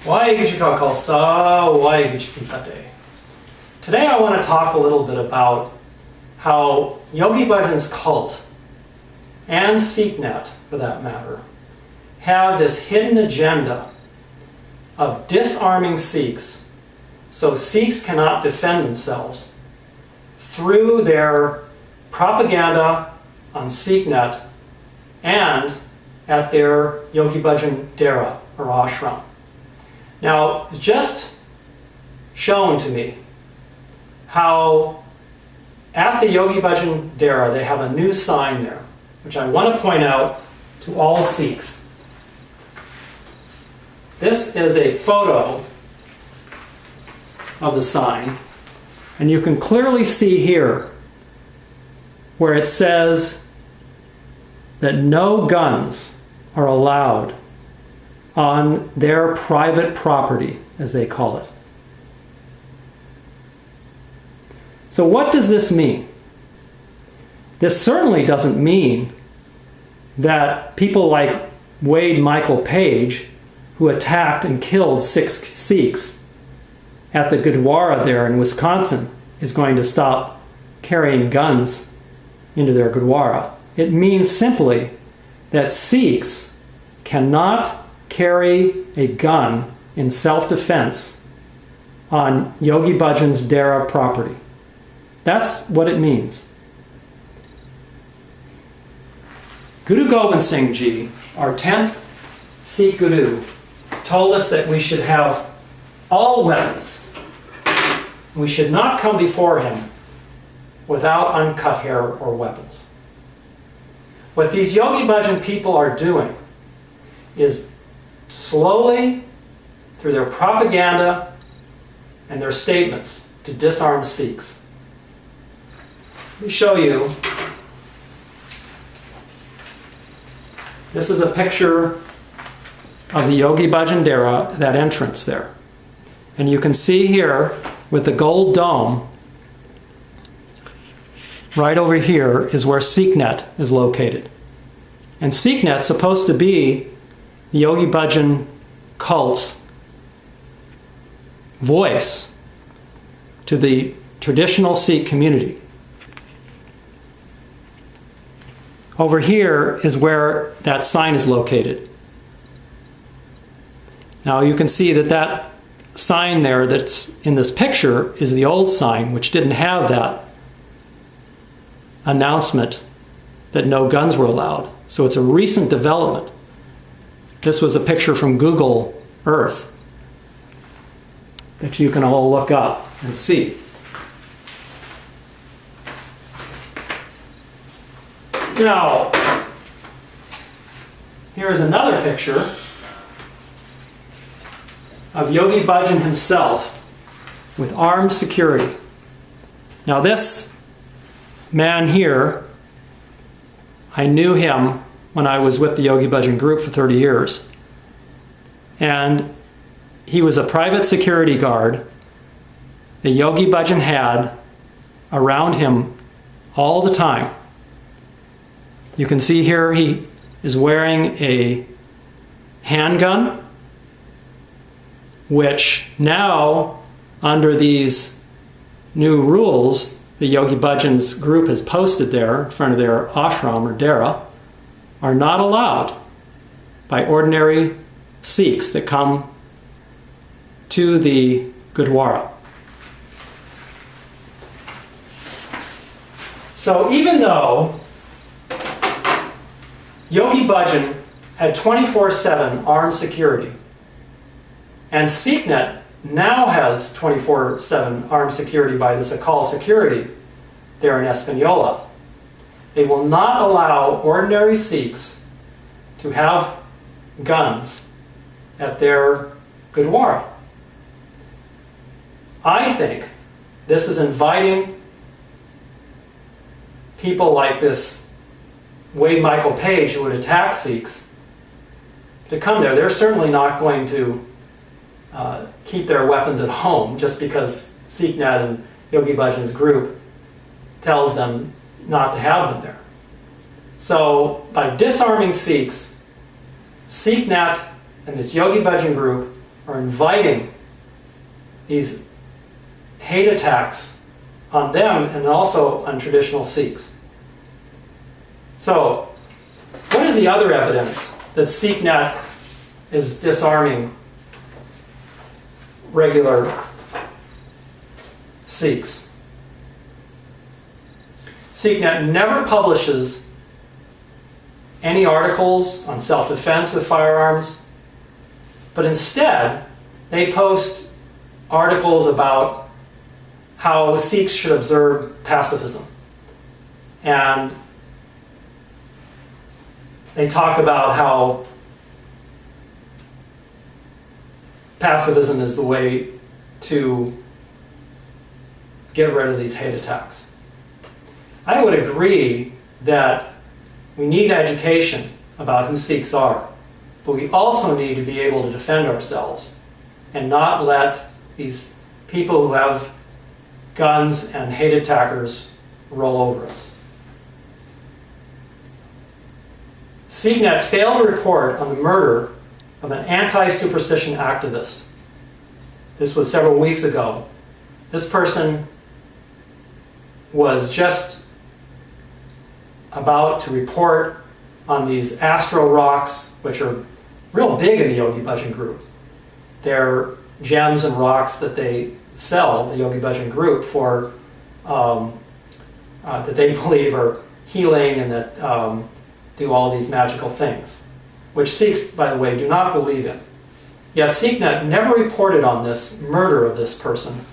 Khalsa, Today I want to talk a little bit about how Yogi Bhajan's cult, and SikhNet for that matter, have this hidden agenda of disarming Sikhs so Sikhs cannot defend themselves through their propaganda on SikhNet and at their Yogi Bhajan dera or ashram. Now, it's just shown to me how at the Yogi Bhajan dera they have a new sign there, which I want to point out to all Sikhs. This is a photo of the sign, and you can clearly see here where it says that no guns are allowed on their private property, as they call it. So what does this mean? This certainly doesn't mean that people like Wade Michael Page, who attacked and killed 6 Sikhs at the Gurdwara there in Wisconsin, is going to stop carrying guns into their Gurdwara. It means simply that Sikhs cannot carry a gun in self-defense on Yogi Bhajan's dera property. That's what it means. Guru Gobind Singh Ji, our 10th Sikh Guru, told us that we should have all weapons. We should not come before him without uncut hair or weapons. What these Yogi Bhajan people are doing is slowly, through their propaganda and their statements, to disarm Sikhs. Let me show you. This is a picture of the Yogi Bhajan dera, that entrance there. And you can see here with the gold dome, right over here is where SikhNet is located. And SikhNet's supposed to be the Yogi Bhajan cult's voice to the traditional Sikh community. Over here is where that sign is located. Now you can see that that sign there that's in this picture is the old sign, which didn't have that announcement that no guns were allowed. So it's a recent development. This was a picture from Google Earth that you can all look up and see. Now, here's another picture of Yogi Bhajan himself with armed security. Now this man here, I knew him when I was with the Yogi Bhajan group for 30 years. And he was a private security guard that Yogi Bhajan had around him all the time. You can see here he is wearing a handgun, which now, under these new rules the Yogi Bhajan's group has posted there in front of their ashram or dera, are not allowed by ordinary Sikhs that come to the Gurdwara. So even though Yogi Bhajan had 24/7 armed security, and SikhNet now has 24/7 armed security by this Akal security there in Espanola, they will not allow ordinary Sikhs to have guns at their Gurdwara. I think this is inviting people like this Wade Michael Page, who would attack Sikhs, to come there. They're certainly not going to keep their weapons at home just because SikhNet and Yogi Bhajan's group tells them not to have them there. So by disarming Sikhs, SikhNet and this Yogi Bhajan group are inviting these hate attacks on them and also on traditional Sikhs. So, what is the other evidence that SikhNet is disarming regular Sikhs? SikhNet never publishes any articles on self-defense with firearms, but instead they post articles about how Sikhs should observe pacifism. And they talk about how pacifism is the way to get rid of these hate attacks. I would agree that we need education about who Sikhs are, but we also need to be able to defend ourselves and not let these people who have guns and hate attackers roll over us. SikhNet failed to report on the murder of an anti-superstition activist. This was several weeks ago. This person was just about to report on these astro rocks, which are real big in the Yogi Bhajan group. They're gems and rocks that they sell, the Yogi Bhajan group, for that they believe are healing and that do all these magical things, which Sikhs, by the way, do not believe in. Yet SikhNet never reported on this murder of this person,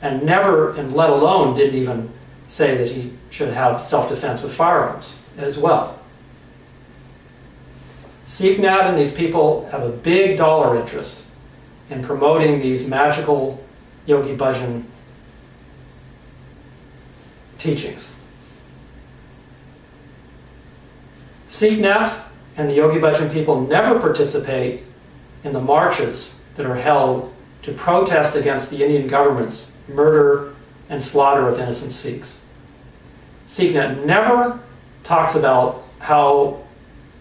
and never, and let alone didn't even say that he should have self-defense with firearms as well. SikhNet and these people have a big dollar interest in promoting these magical Yogi Bhajan teachings. SikhNet and the Yogi Bhajan people never participate in the marches that are held to protest against the Indian government's murder and slaughter of innocent Sikhs. SikhNet never talks about how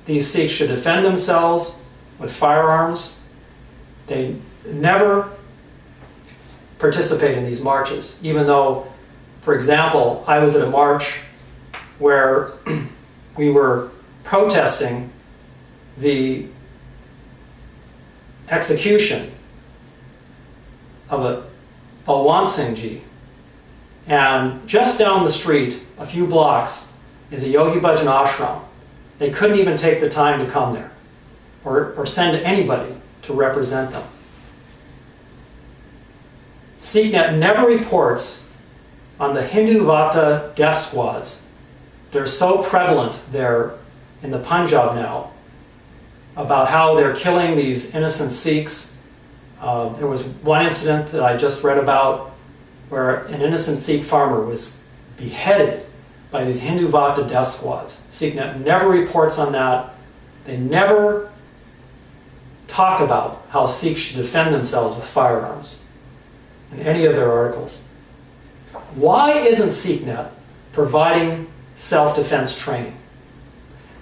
these Sikhs should defend themselves with firearms. They never participate in these marches, even though, for example, I was at a march where we were protesting the execution of a Gursant Singh Ji. And just down the street, a few blocks, is a Yogi Bhajan ashram. They couldn't even take the time to come there or send anybody to represent them. SikhNet never reports on the Hindu Vata death squads. They're so prevalent there in the Punjab now, about how they're killing these innocent Sikhs. There was one incident that I just read about where an innocent Sikh farmer was beheaded by these Hindu Vata death squads. SikhNet never reports on that. They never talk about how Sikhs should defend themselves with firearms in any of their articles. Why isn't SikhNet providing self-defense training?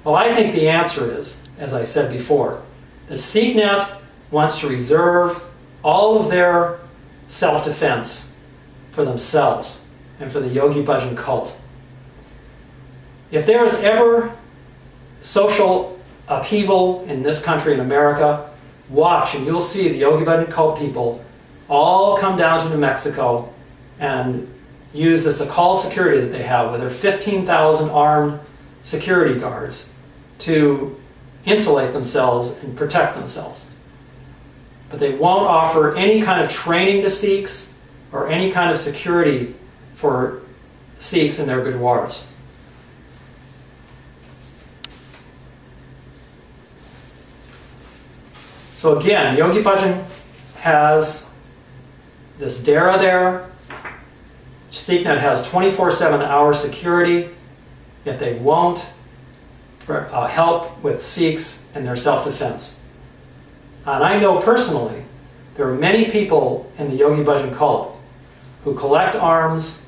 Well, I think the answer is, as I said before, that SikhNet wants to reserve all of their self-defense for themselves and for the Yogi Bhajan cult. If there is ever social upheaval in this country, in America, watch and you'll see the Yogi Bhajan cult people all come down to New Mexico and use this occult security that they have with their 15,000 armed security guards to insulate themselves and protect themselves. But they won't offer any kind of training to Sikhs or any kind of security for Sikhs in their Gurdwaras. So again, Yogi Bhajan has this dera there. SikhNet has 24/7 hour security, yet they won't help with Sikhs and their self-defense. And I know personally, there are many people in the Yogi Bhajan cult who collect arms,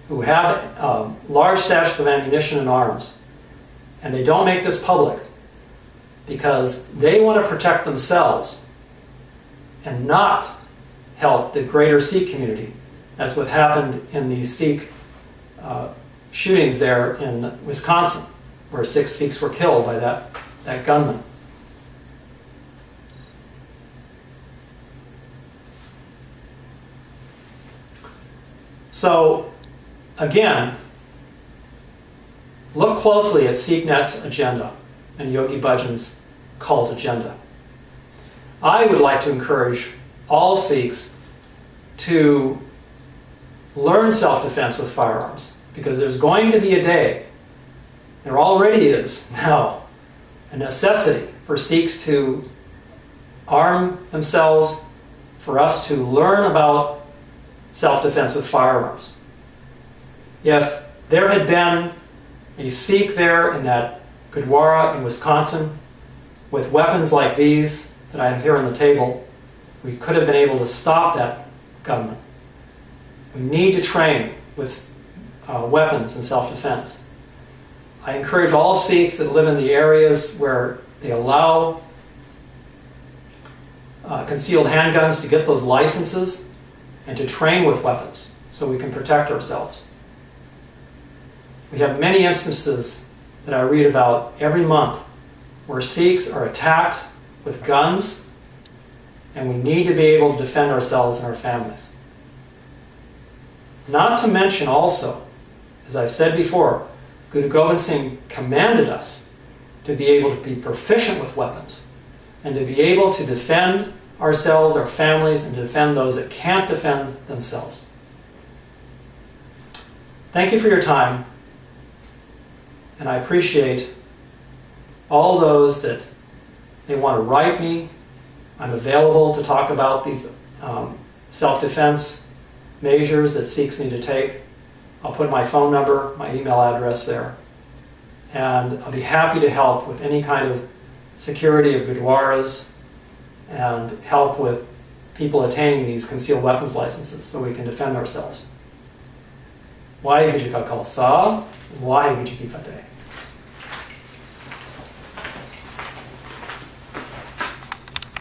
who have large stashes of ammunition and arms, and they don't make this public because they want to protect themselves and not help the greater Sikh community, as what happened in the Sikh shootings there in Wisconsin, where 6 Sikhs were killed by that gunman. So, again, look closely at SikhNet's agenda and Yogi Bhajan's cult agenda. I would like to encourage all Sikhs to learn self-defense with firearms, because there's going to be a day, there already is now, a necessity for Sikhs to arm themselves, for us to learn about self-defense with firearms. If there had been a Sikh there in that Gurdwara in Wisconsin with weapons like these that I have here on the table, we could have been able to stop that gunman. We need to train with weapons and self-defense. I encourage all Sikhs that live in the areas where they allow concealed handguns to get those licenses and to train with weapons so we can protect ourselves. We have many instances that I read about every month where Sikhs are attacked with guns, and we need to be able to defend ourselves and our families. Not to mention also, as I've said before, Guru Gobind Singh commanded us to be able to be proficient with weapons and to be able to defend ourselves, our families, and to defend those that can't defend themselves. Thank you for your time, and I appreciate all those that they want to write me. I'm available to talk about these self-defense measures that Sikhs need to take. I'll put my phone number, my email address there, and I'll be happy to help with any kind of security of Gurdwaras and help with people attaining these concealed weapons licenses so we can defend ourselves. Why Khalsa? Why Bhai?